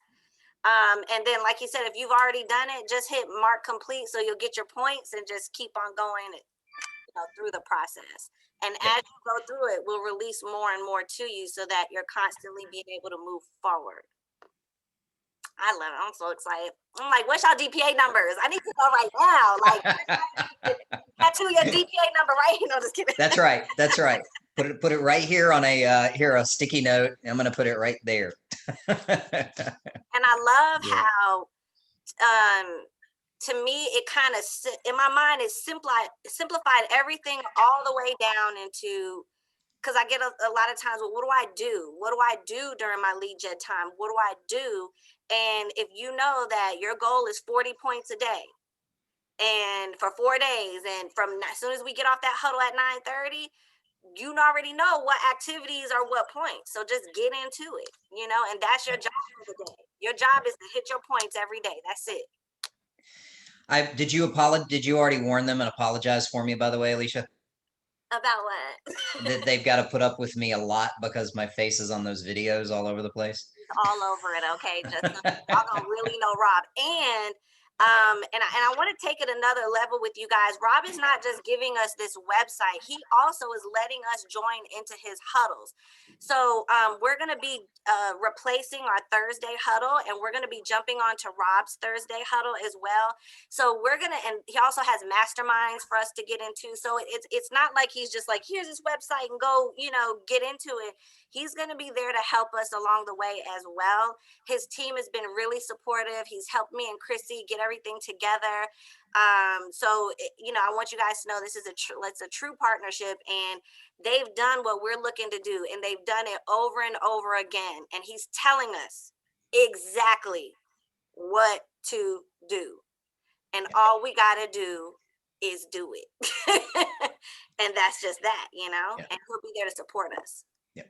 And then, like you said, if you've already done it, just hit mark complete so you'll get your points and just keep on going, you know, through the process. And as you go through it, we'll release more and more to you so that you're constantly being able to move forward. I love it. I'm so excited. I'm like, what's your DPA numbers? I need to know right now. Like, tattoo your DPA number right here. No, just kidding. That's right. That's right. Put it right here on a sticky note. I'm going to put it right there. And I love how, to me, it kind of, in my mind, it simplified everything all the way down into, because I get a lot of times, well, what do I do? What do I do during my lead gen time? What do I do? And if you know that your goal is 40 points a day, and for 4 days, and from as soon as we get off that huddle at 9:30, you already know what activities are what points. So just get into it, you know, and that's your job for the day. Your job is to hit your points every day. That's it. Did you already warn them and apologize for me, by the way, Alicia? About what? That they've got to put up with me a lot because my face is on those videos all over the place. All over it, okay? Just y'all gonna really know Rob. And And I want to take it another level with you guys. Rob is not just giving us this website. He also is letting us join into his huddles. So we're going to be replacing our Thursday huddle, and we're going to be jumping onto Rob's Thursday huddle as well. So we're going to, and he also has masterminds for us to get into. So it's not like he's just like, here's this website and go, get into it. He's going to be there to help us along the way as well. His team has been really supportive. He's helped me and Chrissy get everything together. So I want you guys to know this is it's a true partnership, and they've done what we're looking to do, and they've done it over and over again. And he's telling us exactly what to do. And all we got to do is do it. And that's just that, Yeah. and he'll be there to support us. Yeah.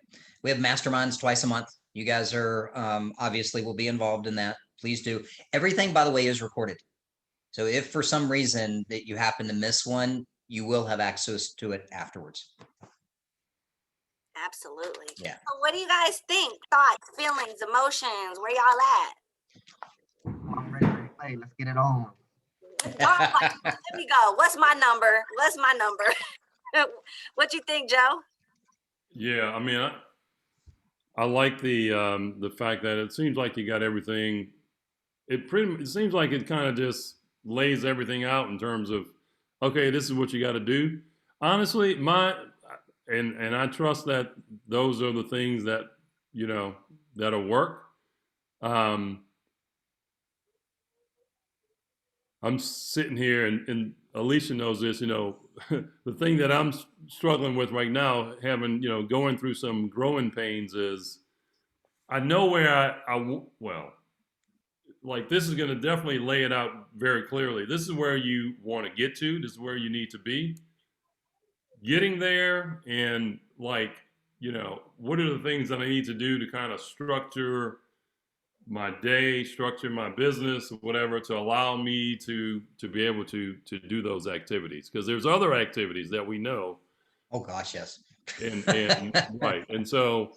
We have masterminds twice a month. You guys are obviously will be involved in that. Please do. Everything, by the way, is recorded. So if for some reason that you happen to miss one, you will have access to it afterwards. Absolutely. Yeah. So what do you guys think? Thoughts, feelings, emotions, where y'all at? I'm ready to play. Let's get it on. All right, let me go. What's my number? What you think, Joe? Yeah, I mean, I like the fact that it seems like you got everything. It seems like it kind of just lays everything out in terms of, okay, this is what you got to do. Honestly, and I trust that those are the things that that'll work. I'm sitting here, and Alicia knows this. The thing that I'm struggling with right now, having going through some growing pains, is I know where well, like this is going to definitely lay it out very clearly. This is where you want to get to. This is where you need to be. Getting there, and what are the things that I need to do to kind of structure my day, structure my business, whatever, to allow me to be able to do those activities, because there's other activities that we know. Oh gosh, yes. And right, and so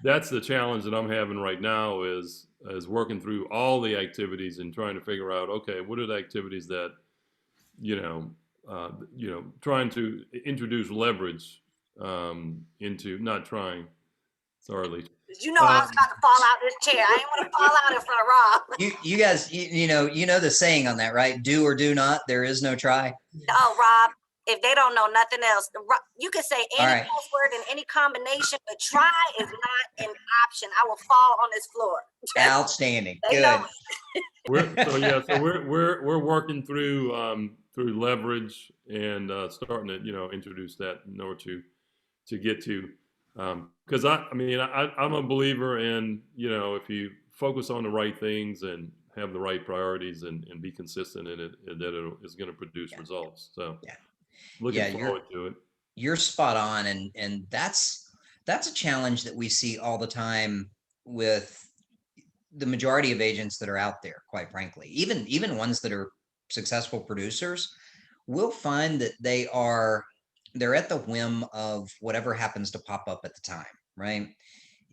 that's the challenge that I'm having right now is working through all the activities and trying to figure out, okay, what are the activities that trying to introduce leverage into, not trying. Sorry, Alicia. I was about to fall out this chair. I didn't want to fall out in front of Rob. You guys, you know the saying on that, right? Do or do not. There is no try. Oh, Rob, if they don't know nothing else, you can say any right. password and any combination, but try is not an option. I will fall on this floor. Outstanding. They Good. know We're working through leverage and starting to introduce that in order to get to, because I'm a believer in if you focus on the right things and have the right priorities and be consistent in it, that it is going to produce results. So looking forward to it. You're spot on, and that's a challenge that we see all the time with the majority of agents that are out there, quite frankly. Even ones that are successful producers, we'll find that they're at the whim of whatever happens to pop up at the time, right?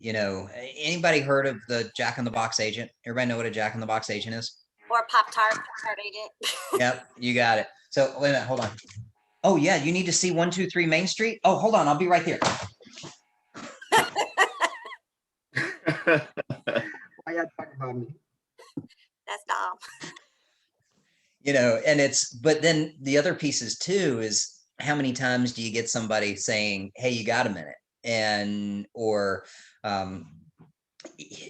Anybody heard of the Jack in the Box agent? Everybody know what a Jack in the Box agent is? Or Pop-Tart agent. Yep, you got it. So wait a minute, hold on. Oh yeah, you need to see 123 Main Street? Oh, hold on, I'll be right there. Why y'all talking about me? That's dumb. And but then the other pieces too is how many times do you get somebody saying, hey, you got a minute? Or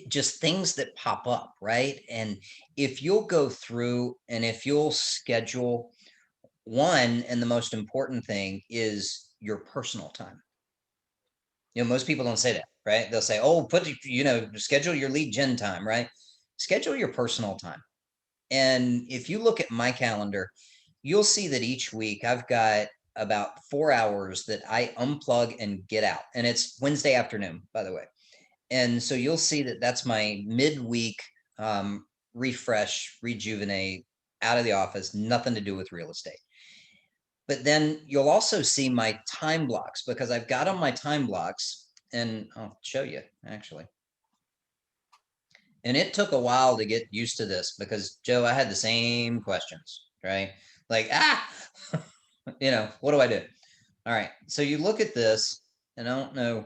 just things that pop up, right? And if you'll go through and if you'll schedule one, and the most important thing is your personal time. Most people don't say that, right? They'll say, oh, schedule your lead gen time, right? Schedule your personal time. And if you look at my calendar, you'll see that each week I've got about 4 hours that I unplug and get out. And it's Wednesday afternoon, by the way. And so you'll see that that's my midweek refresh, rejuvenate, out of the office, nothing to do with real estate. But then you'll also see my time blocks, because I've got on my time blocks, and I'll show you actually. And it took a while to get used to this because Joe, I had the same questions, right? Like, what do I do? All right. So you look at this and I don't know.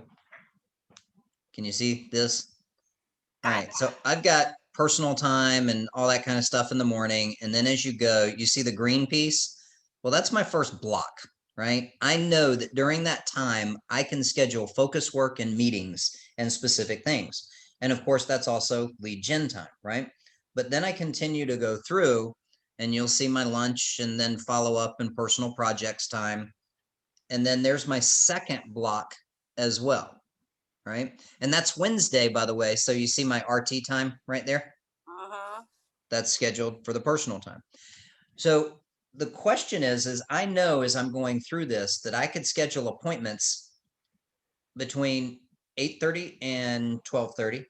Can you see this? All right. So I've got personal time and all that kind of stuff in the morning. And then as you go, you see the green piece. Well, that's my first block, right? I know that during that time, I can schedule focus work and meetings and specific things. And of course, that's also lead gen time, right? But then I continue to go through and you'll see my lunch and then follow up and personal projects time. And then there's my second block as well, right? And that's Wednesday, by the way. So you see my RT time right there? Uh-huh. That's scheduled for the personal time. So the question is I know as I'm going through this that I could schedule appointments between 8:30 and 12:30.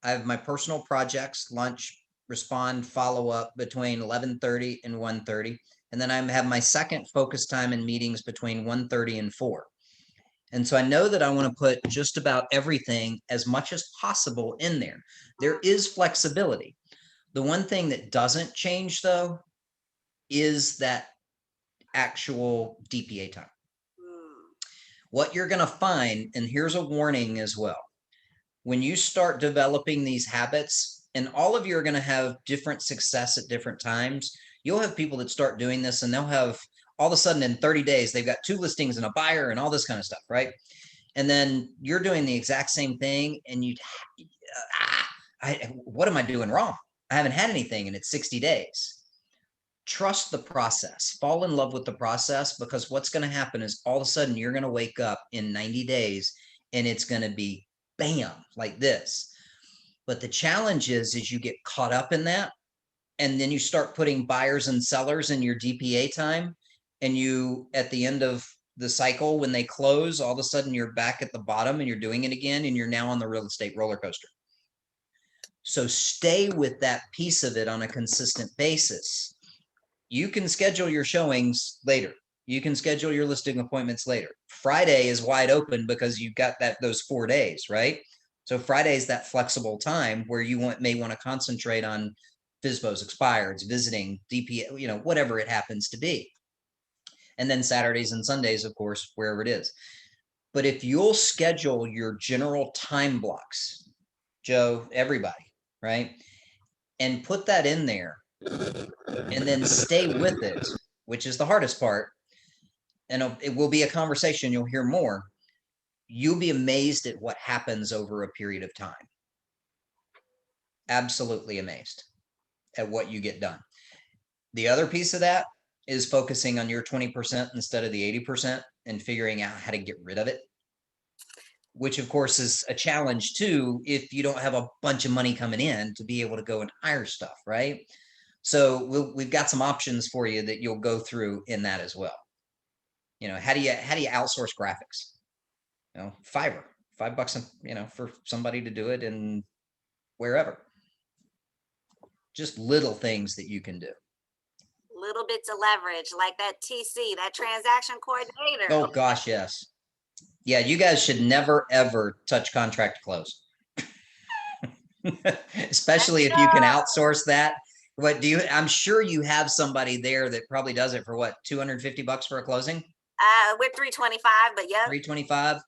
I have my personal projects, lunch, respond, follow up between 11:30 and 1:30. And then I have my second focus time and meetings between 1:30 and 4. And so I know that I want to put just about everything as much as possible in there. There is flexibility. The one thing that doesn't change though is that actual DPA time. Mm. What you're going to find, and here's a warning as well, when you start developing these habits, and all of you are going to have different success at different times, you'll have people that start doing this and they'll have all of a sudden in 30 days, they've got 2 listings and a buyer and all this kind of stuff, right? And then you're doing the exact same thing and what am I doing wrong? I haven't had anything and it's 60 days. Trust the process, fall in love with the process, because what's going to happen is all of a sudden you're going to wake up in 90 days and it's going to be bam, like this. But the challenge is you get caught up in that. And then you start putting buyers and sellers in your DPA time. And you, at the end of the cycle, when they close, all of a sudden you're back at the bottom and you're doing it again. And you're now on the real estate roller coaster. So stay with that piece of it on a consistent basis. You can schedule your showings later. You can schedule your listing appointments later. Friday is wide open because you've got those 4 days, right? So Friday is that flexible time where you may want to concentrate on FSBOs, expireds, visiting, DPA, whatever it happens to be. And then Saturdays and Sundays, of course, wherever it is. But if you'll schedule your general time blocks, Joe, everybody, right? And put that in there and then stay with it, which is the hardest part. And it will be a conversation. You'll hear more. You'll be amazed at what happens over a period of time. Absolutely amazed at what you get done. The other piece of that is focusing on your 20% instead of the 80% and figuring out how to get rid of it, which of course is a challenge too if you don't have a bunch of money coming in to be able to go and hire stuff, right? So we've got some options for you that you'll go through in that as well. How do you outsource graphics? Fiverr, $5, for somebody to do it in wherever. Just little things that you can do. Little bits of leverage, like that TC, that transaction coordinator. Oh gosh, yes. Yeah, you guys should never ever touch contract close. Especially if you can outsource that. I'm sure you have somebody there that probably does it for what, $250 for a closing? We're 325, but yeah. 325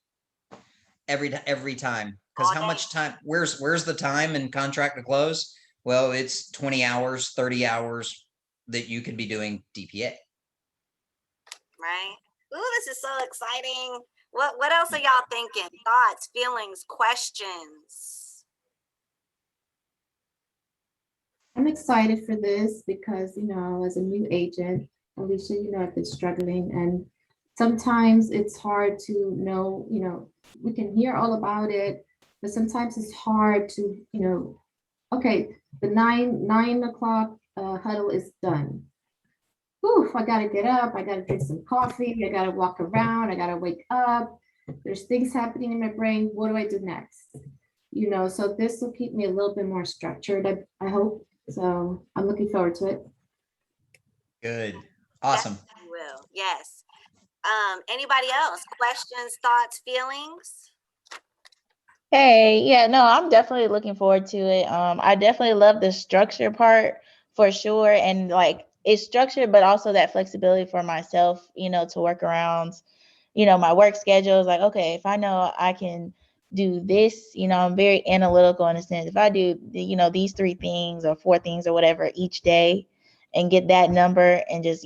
every time. Because how much time, where's the time in contract to close? Well, it's 20 hours, 30 hours that you could be doing DPA. Right. Ooh, this is so exciting. What else are y'all thinking? Thoughts, feelings, questions? I'm excited for this because, as a new agent, Alicia, I've been struggling, and sometimes it's hard to know, we can hear all about it, but sometimes it's hard to, okay, the 9 o'clock huddle is done. Whew, I gotta get up, I gotta drink some coffee, I gotta walk around, I gotta wake up. There's things happening in my brain. What do I do next? So this will keep me a little bit more structured, I hope. So I'm looking forward to it. Good. Awesome. You will. Yes. Anybody else? Questions, thoughts, feelings? Hey, yeah, no, I'm definitely looking forward to it. I definitely love the structure part for sure. And like it's structured, but also that flexibility for myself, to work around, my work schedule is like, okay, if I know I can do this, I'm very analytical in a sense. If I do, these 3 things or 4 things or whatever each day and get that number and just,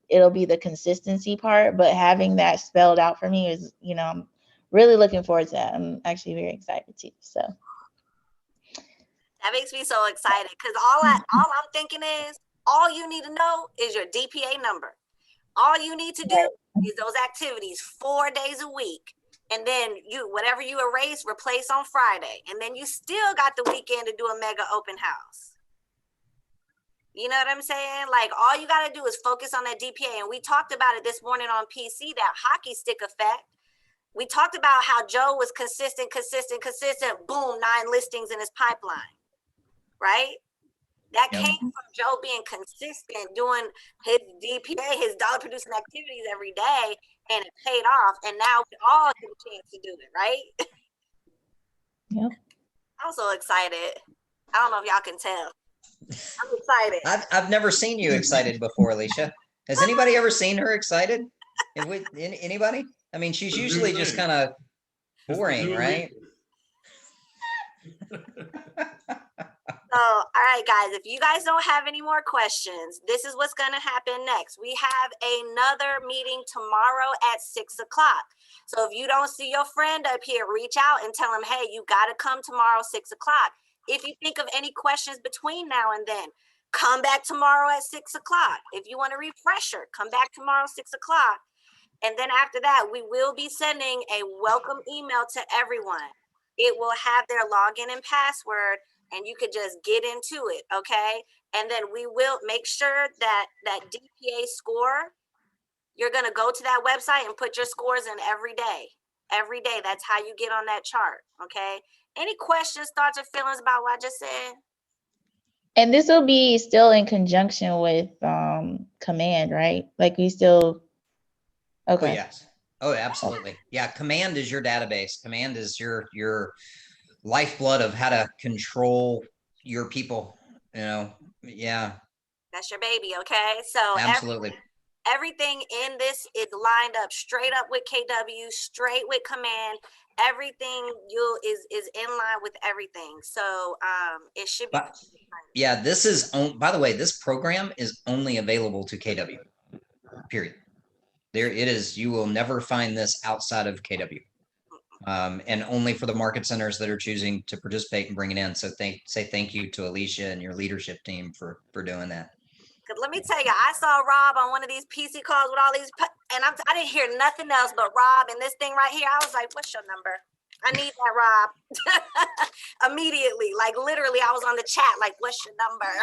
it'll be the consistency part, but having that spelled out for me is, I'm really looking forward to that. I'm actually very excited too. So That makes me so excited because all I'm thinking is all you need to know is your DPA number. All you need to do is those activities 4 days a week. And then whatever you erase, replace on Friday. And then you still got the weekend to do a mega open house. You know what I'm saying? Like all you got to do is focus on that DPA. And we talked about it this morning on PC, that hockey stick effect. We talked about how Joe was consistent. Boom, 9 listings in his pipeline, right? That Yep. came from Joe being consistent, doing his DPA, his dollar producing activities every day, and it paid off. And now we all get a chance to do it, right? Yep. I'm so excited. I don't know if y'all can tell. I'm excited. I've never seen you excited before, Alicia. Has anybody ever seen her excited? Anybody? I mean, she's It's a new usually just thing. kind of It's the boring, new right? So, all right, guys, if you guys don't have any more questions, this is what's going to happen next. We have another meeting tomorrow at 6 o'clock. So if you don't see your friend up here, reach out and tell him, hey, you got to come tomorrow, 6 o'clock. If you think of any questions between now and then, come back tomorrow at 6 o'clock. If you want a refresher, come back tomorrow, 6 o'clock. And then after that, we will be sending a welcome email to everyone. It will have their login and password, and you could just get into it, okay? And then we will make sure that that DPA score, you're going to go to that website and put your scores in every day. Every day, that's how you get on that chart, okay? Any questions, thoughts, or feelings about what I just said? And this will be still in conjunction with command, right? Like we still Oh, okay. yes. Oh, absolutely. Yeah. Command is your database. Command is your lifeblood of how to control your people. Yeah, That's your baby, okay? So absolutely. everything in this is lined up straight up with KW, straight with command. Everything is in line with everything. So it should be. But yeah, this is by the way, this program is only available to KW. Period. There it is. You will never find this outside of KW. And only for the market centers that are choosing to participate and bring it in. So say thank you to Alicia and your leadership team for doing that. Cause let me tell you, I saw Rob on one of these PC calls with all these, and I didn't hear nothing else but Rob and this thing right here. I was like, "What's your number? I need that, Rob." Immediately, like literally, I was on the chat, like, "What's your number?"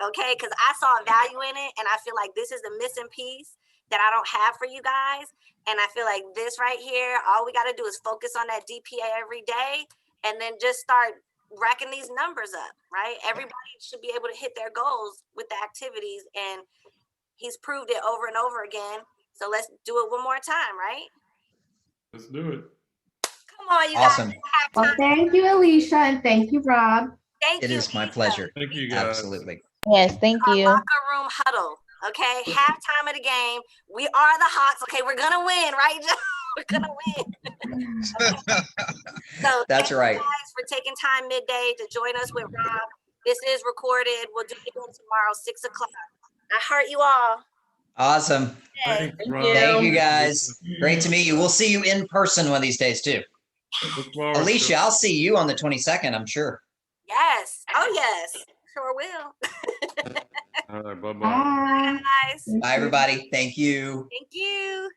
Okay, because I saw value in it, and I feel like this is the missing piece that I don't have for you guys. And I feel like this right here, all we got to do is focus on that DPA every day, and then just start racking these numbers up, right? Everybody should be able to hit their goals with the activities, and he's proved it over and over again. So let's do it one more time, right? Let's do it. Come on, you Awesome. guys. Well, thank you, Alicia, and thank you, Rob. Thank It you. is my Lisa. pleasure. Thank you, guys. Absolutely. Yes, thank Our you. locker room huddle. Okay, halftime of the game. We are the Hawks. Okay, we're gonna win, right, Joe? We're gonna win. So That's thank right. you guys for taking time midday to join us with Rob. This is recorded. We'll do it again tomorrow, 6 o'clock. I heart you all. Awesome. Okay. Thanks, Rob. Thank you guys. Great to meet you. We'll see you in person one of these days too. Look forward to Alicia, it. I'll see you on the 22nd, I'm sure. Yes. Oh, yes. Sure will. All right, bye-bye. Bye. Guys. Thank Bye, you. everybody. Thank you. Thank you.